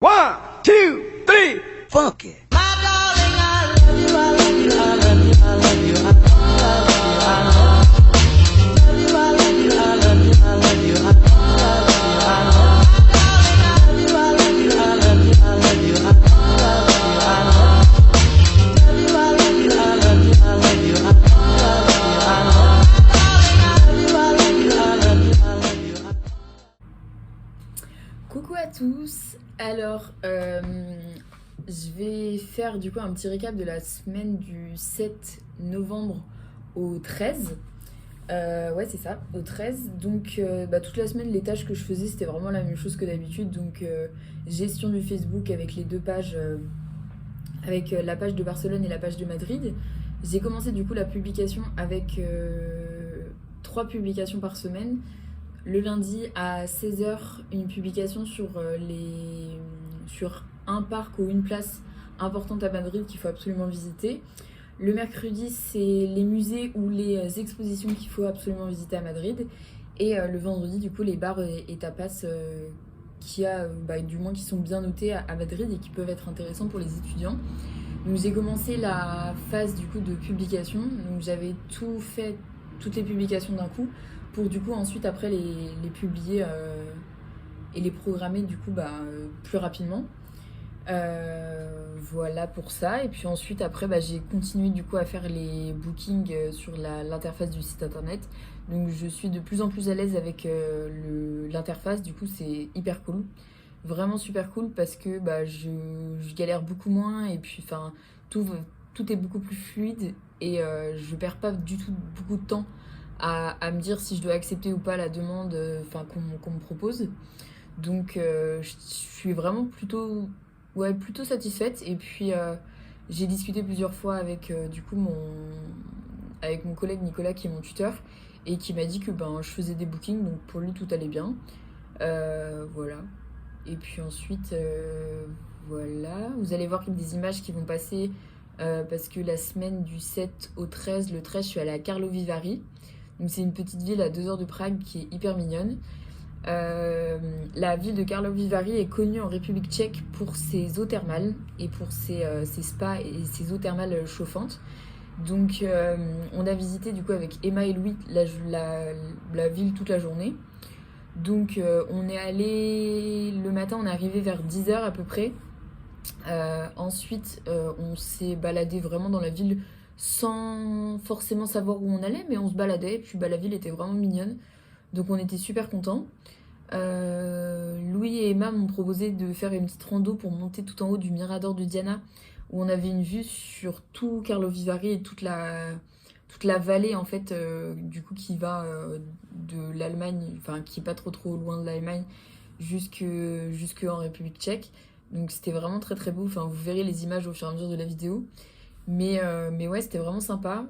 One, two, three, funk it. Coucou à tous, alors je vais faire du coup un petit récap de la semaine du 7 novembre au 13. Ouais c'est ça, au 13. Donc toute la semaine les tâches que je faisais c'était vraiment la même chose que d'habitude. Donc gestion du Facebook avec les deux pages, avec la page de Barcelone et la page de Madrid. J'ai commencé du coup la publication avec 3 publications par semaine. Le lundi à 16h, une publication sur un parc ou une place importante à Madrid qu'il faut absolument visiter. Le mercredi, c'est les musées ou les expositions qu'il faut absolument visiter à Madrid. Et le vendredi, du coup, les bars et tapas du moins qui sont bien notés à Madrid et qui peuvent être intéressants pour les étudiants. Donc j'ai commencé la phase du coup de publication. Donc j'avais tout fait, toutes les publications d'un coup, pour du coup ensuite après les publier et les programmer du coup plus rapidement. Voilà pour ça. Et puis ensuite après j'ai continué du coup à faire les bookings sur l'interface du site internet. Donc je suis de plus en plus à l'aise avec l'interface, du coup c'est hyper cool. Vraiment super cool parce que je galère beaucoup moins et puis tout est beaucoup plus fluide et je perds pas du tout beaucoup de temps à me dire si je dois accepter ou pas la demande qu'on me propose. Donc je suis vraiment plutôt satisfaite. Et puis j'ai discuté plusieurs fois avec avec mon collègue Nicolas qui est mon tuteur et qui m'a dit que je faisais des bookings, donc pour lui tout allait bien. Voilà. Et puis ensuite voilà, vous allez voir des images qui vont passer parce que la semaine du 7 au 13, le 13 je suis allée à Karlovy Vary. Donc c'est une petite ville à 2 heures de Prague qui est hyper mignonne. La ville de Karlovy Vary est connue en République tchèque pour ses eaux thermales et pour ses spas et ses eaux thermales chauffantes. Donc on a visité du coup avec Emma et Louis la ville toute la journée. Donc on est allé le matin, on est arrivé vers 10h à peu près. Ensuite on s'est baladé vraiment dans la ville sans forcément savoir où on allait, mais on se baladait, et puis la ville était vraiment mignonne, donc on était super contents. Louis et Emma m'ont proposé de faire une petite rando pour monter tout en haut du Mirador de Diana, où on avait une vue sur tout Karlovy Vary et toute la vallée en fait, du coup qui va de l'Allemagne, qui est pas trop loin de l'Allemagne, jusque en République tchèque. Donc c'était vraiment très très beau, vous verrez les images au fur et à mesure de la vidéo. Mais ouais, c'était vraiment sympa.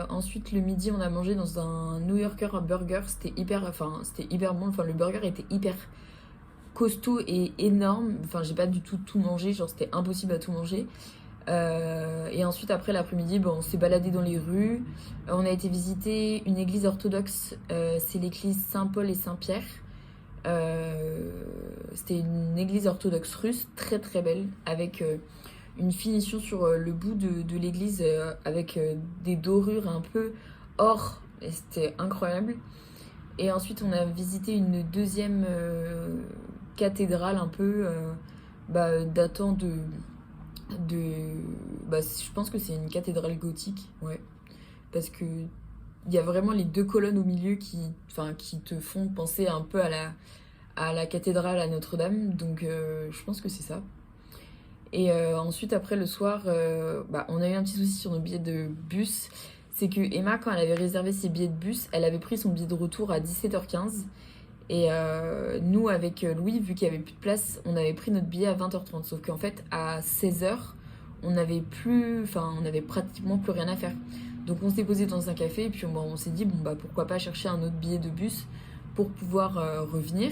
Ensuite, le midi, on a mangé dans un New Yorker burger. C'était hyper bon. Le burger était hyper costaud et énorme. J'ai pas du tout mangé. Genre, c'était impossible à tout manger. Et ensuite, après l'après-midi, on s'est baladé dans les rues. On a été visiter une église orthodoxe. C'est l'église Saint-Paul et Saint-Pierre. C'était une église orthodoxe russe, très très belle, avec une finition sur le bout de l'église avec des dorures un peu or, et c'était incroyable. Et ensuite on a visité une deuxième cathédrale un peu datant je pense que c'est une cathédrale gothique, ouais, parce que il y a vraiment les deux colonnes au milieu qui te font penser un peu à la cathédrale à Notre-Dame, donc je pense que c'est ça. Et ensuite, après le soir, on a eu un petit souci sur nos billets de bus. C'est que Emma, quand elle avait réservé ses billets de bus, elle avait pris son billet de retour à 17h15. Et nous, avec Louis, vu qu'il n'y avait plus de place, on avait pris notre billet à 20h30. Sauf qu'en fait, à 16h, on n'avait pratiquement plus rien à faire. Donc on s'est posé dans un café et puis on s'est dit, pourquoi pas chercher un autre billet de bus pour pouvoir revenir.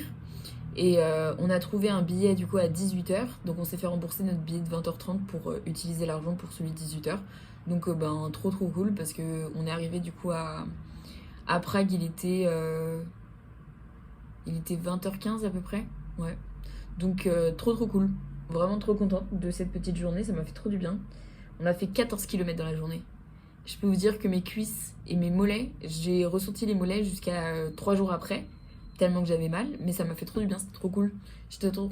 Et on a trouvé un billet du coup à 18h, donc on s'est fait rembourser notre billet de 20h30 pour utiliser l'argent pour celui de 18h. Donc trop cool, parce que on est arrivé du coup à Prague, il était 20h15 à peu près, ouais. Donc trop cool. Vraiment trop contente de cette petite journée, ça m'a fait trop du bien. On a fait 14 km dans la journée. Je peux vous dire que mes cuisses et mes mollets, j'ai ressenti les mollets jusqu'à 3 jours après, tellement que j'avais mal, mais ça m'a fait trop du bien, c'était trop cool. J'étais trop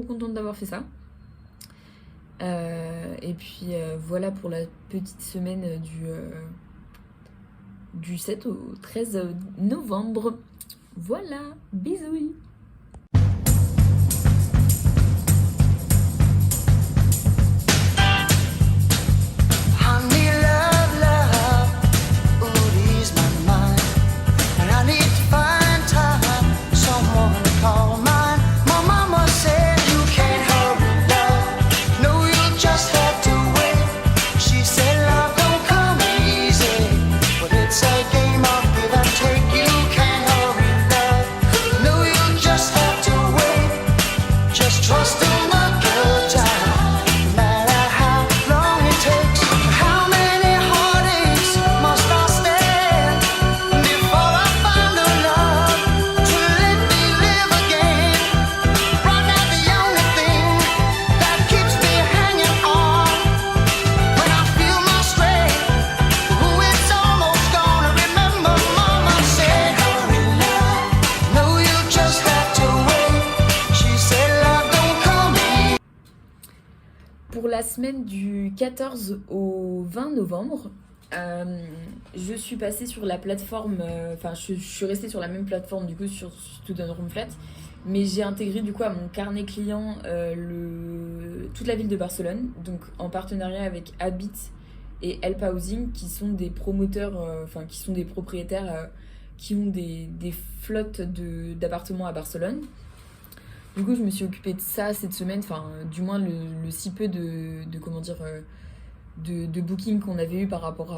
contente d'avoir fait ça. Et puis voilà pour la petite semaine du 7 au 13 novembre. Voilà, bisous. Honey, love, would ease my mind. And I need to find time, someone to call mine. My mama said you can't hurry love. No, you just have to wait. She said love don't come easy, but it's a game of give and take. You can't hurry love. No, you just have to wait. Just trust in the good time, no matter how long it takes. How many heartaches must I stand before I find a love to let me live again? Right now the only thing that keeps me hanging on when I feel my strength, ooh, it's almost gone. I remember mama said, hurry love, no you just have to wait. She said love don't come easy. Pour la semaine du 14 au 20 novembre, je suis passée sur la plateforme, je suis restée sur la même plateforme du coup sur Student Room Flat, mais j'ai intégré du coup à mon carnet client toute la ville de Barcelone, donc en partenariat avec Habit et Help Housing qui sont des promoteurs, qui sont des propriétaires qui ont des flottes d'appartements à Barcelone. Du coup, je me suis occupée de ça cette semaine, du moins le si peu de booking qu'on avait eu par rapport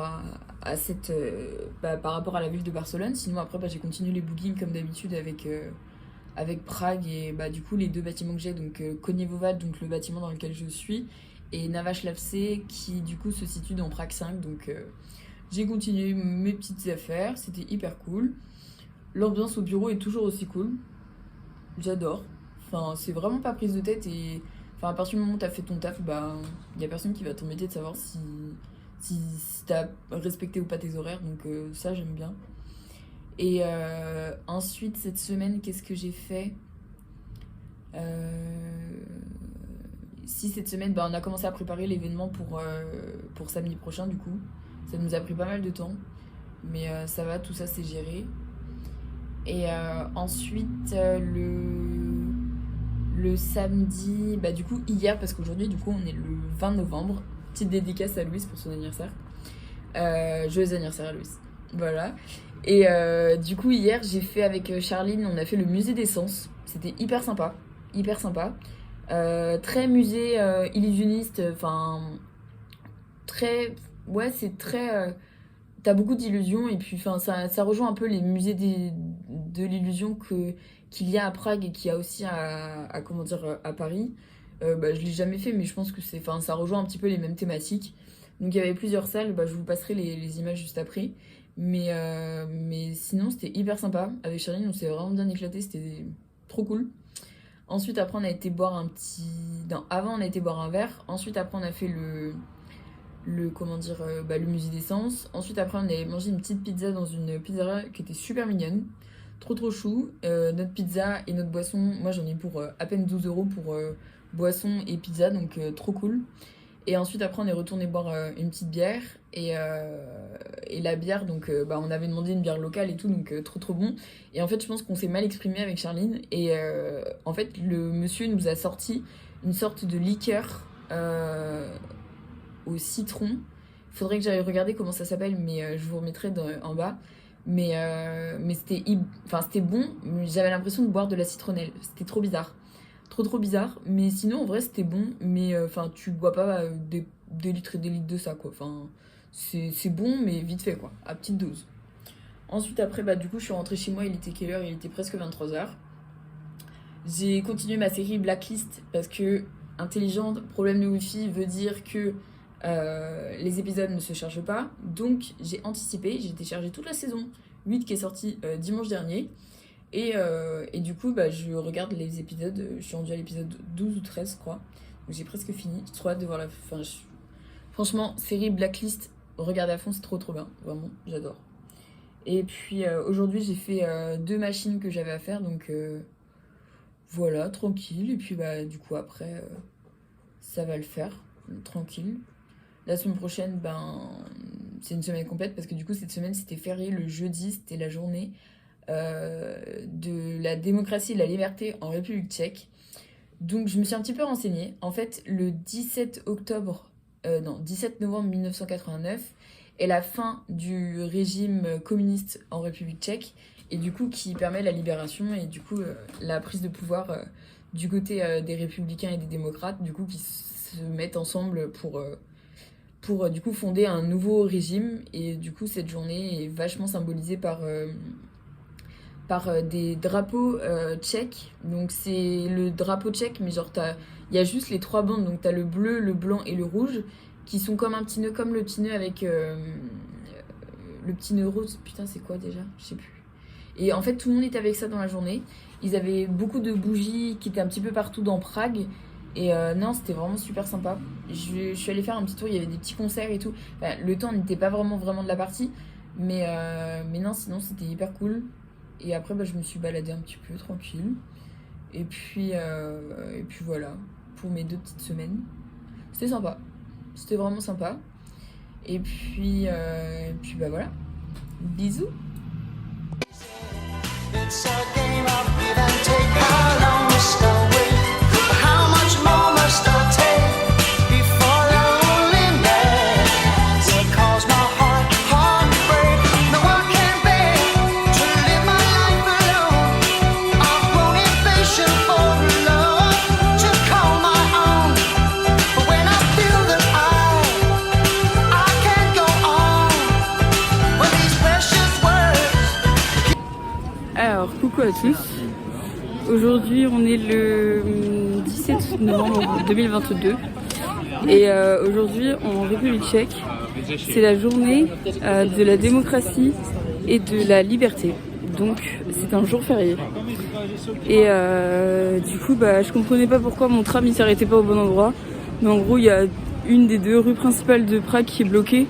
par rapport à la ville de Barcelone. Sinon, après, j'ai continué les bookings comme d'habitude avec Prague et du coup, les deux bâtiments que j'ai, donc Koněvovac, donc le bâtiment dans lequel je suis, et Navašlavce qui du coup se situe dans Prague 5. Donc, j'ai continué mes petites affaires, c'était hyper cool. L'ambiance au bureau est toujours aussi cool, j'adore. C'est vraiment pas prise de tête et à partir du moment où t'as fait ton taf, y a personne qui va t'embêter de savoir si t'as respecté ou pas tes horaires, donc ça j'aime bien. Et ensuite cette semaine, qu'est-ce que j'ai fait? Cette semaine, on a commencé à préparer l'événement pour samedi prochain du coup. Ça nous a pris pas mal de temps, mais ça va, tout ça c'est géré. Et ensuite le samedi, du coup hier, parce qu'aujourd'hui du coup on est le 20 novembre, petite dédicace à Louise pour son anniversaire. Joyeux anniversaire à Louise. Voilà. Et du coup hier j'ai fait avec Charline, on a fait le musée des sens. C'était hyper sympa, hyper sympa. Très musée illusionniste, c'est très... T'as beaucoup d'illusions et puis ça rejoint un peu les musées de l'illusion qu'il y a à Prague et qu'il y a aussi à Paris. Je l'ai jamais fait, mais je pense que ça rejoint un petit peu les mêmes thématiques. Donc il y avait plusieurs salles, je vous passerai les images juste après. Mais sinon c'était hyper sympa. Avec Charline on s'est vraiment bien éclaté, c'était trop cool. Ensuite après on a été boire avant on a été boire un verre. Ensuite après on a fait le musée des sens. Ensuite après on avait mangé une petite pizza dans une pizzeria qui était super mignonne, trop chou. Notre pizza et notre boisson, moi j'en ai pour à peine 12 € pour boisson et pizza, donc trop cool. Et ensuite après on est retourné boire une petite bière et la bière, donc on avait demandé une bière locale et tout, donc trop bon. Et en fait je pense qu'on s'est mal exprimé avec Charline et en fait le monsieur nous a sorti une sorte de liqueur au citron. Il faudrait que j'aille regarder comment ça s'appelle, mais je vous remettrai en bas. Mais c'était bon, mais j'avais l'impression de boire de la citronnelle. C'était trop bizarre. Trop bizarre. Mais sinon, en vrai, c'était bon. Mais tu bois pas des litres et des litres de ça, quoi. C'est bon, mais vite fait, quoi. À petite dose. Ensuite, après, du coup, je suis rentrée chez moi. Il était quelle heure? Il était presque 23h. J'ai continué ma série Blacklist parce que intelligent, problème de Wi-Fi veut dire que les épisodes ne se chargent pas. Donc j'ai anticipé, j'ai téléchargé toute la saison 8 qui est sortie dimanche dernier. Et du coup, bah, je regarde les épisodes. Je suis rendue à l'épisode 12 ou 13, je crois. Donc j'ai presque fini. J'ai trop hâte de voir la fin. Franchement, série Blacklist, regardez à fond, c'est trop trop bien. Vraiment, j'adore. Et puis aujourd'hui, j'ai fait 2 machines que j'avais à faire. Donc voilà, tranquille. Et puis bah, du coup, après, ça va le faire. Tranquille. La semaine prochaine, ben, c'est une semaine complète parce que du coup, cette semaine, c'était férié le jeudi. C'était la journée de la démocratie et de la liberté en République tchèque. Donc je me suis un petit peu renseignée. En fait, le 17 novembre 1989 est la fin du régime communiste en République tchèque et du coup qui permet la libération et du coup la prise de pouvoir du côté des républicains et des démocrates, du coup qui se mettent ensemble pour du coup fonder un nouveau régime. Et du coup cette journée est vachement symbolisée par des drapeaux tchèques. Donc c'est le drapeau tchèque, mais genre il y a juste les 3 bandes, donc t'as le bleu, le blanc et le rouge, qui sont comme un petit nœud, comme le petit nœud avec le petit nœud rose. Putain, c'est quoi déjà? Je sais plus. Et en fait, tout le monde était avec ça dans la journée. Ils avaient beaucoup de bougies qui étaient un petit peu partout dans Prague. Et non, c'était vraiment super sympa. Je suis allée faire un petit tour, il y avait des petits concerts et tout. Enfin, le temps n'était pas vraiment de la partie. Mais non, sinon c'était hyper cool. Et après, bah, je me suis baladée un petit peu tranquille. Et puis voilà, pour mes 2 petites semaines. C'était sympa. C'était vraiment sympa. Et puis bah voilà. Bisous. It's a game of give and take. How long must I wait? How much more must I take before loneliness will cause my heart to break? No one can bear to live my life alone. I've grown impatient for love to call my own. But when I feel that I can't go on with these precious words. Alors, coucou à tous. Aujourd'hui, on est le 17 novembre 2022. Et aujourd'hui, en République tchèque, c'est la journée de la démocratie et de la liberté. Donc, c'est un jour férié. Et du coup, bah, je comprenais pas pourquoi mon tram il s'arrêtait pas au bon endroit. Mais en gros, il y a une des 2 rues principales de Prague qui est bloquée.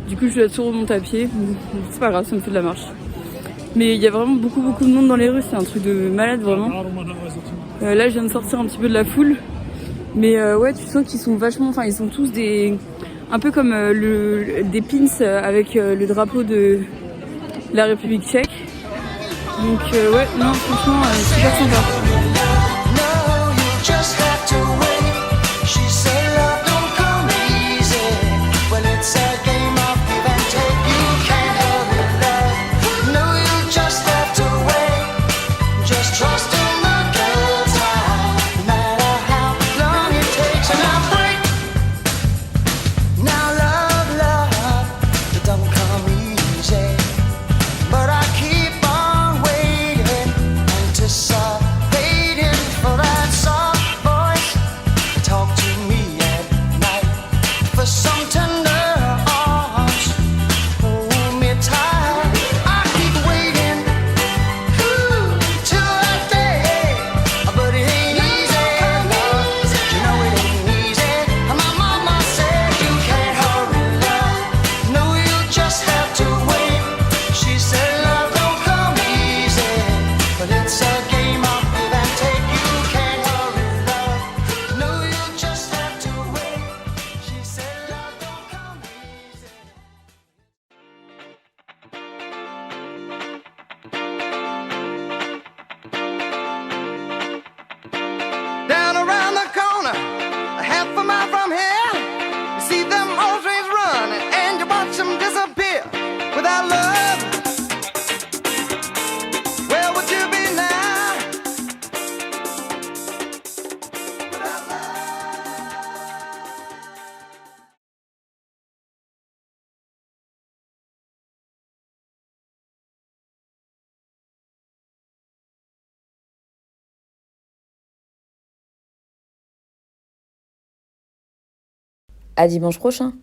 Du coup, je dois tout remonter à pied. C'est pas grave, ça me fait de la marche. Mais il y a vraiment beaucoup de monde dans les rues, c'est un truc de malade vraiment. Là je viens de sortir un petit peu de la foule. Mais ouais, tu sens qu'ils sont vachement, enfin ils sont tous un peu comme des pins avec le drapeau de la République tchèque. Donc ouais, non franchement super sympa. No, you just have to wait. She said love don't come easy. Well, it's a game of give and take. You can't hurry love. No, you just have to wait. Just trust in the good time. No matter how long it takes. And I break. Now love, it don't come easy. But I keep on waiting, anticipating for that soft voice to talk to me at night, for some tender arms hold me tight. I keep waiting till that day, but it ain't easy. No, you know it ain't easy. My mama said you can't hurry love. No, you just have to wait. She said love don't come easy, but it's a game of give and take. You can't hurry love. No, you just have to wait. She said love don't come easy. Down around the corner, a half a mile from here, you see them old trains running, and you watch them disappear without love. Where would you be now? Without love. À dimanche prochain.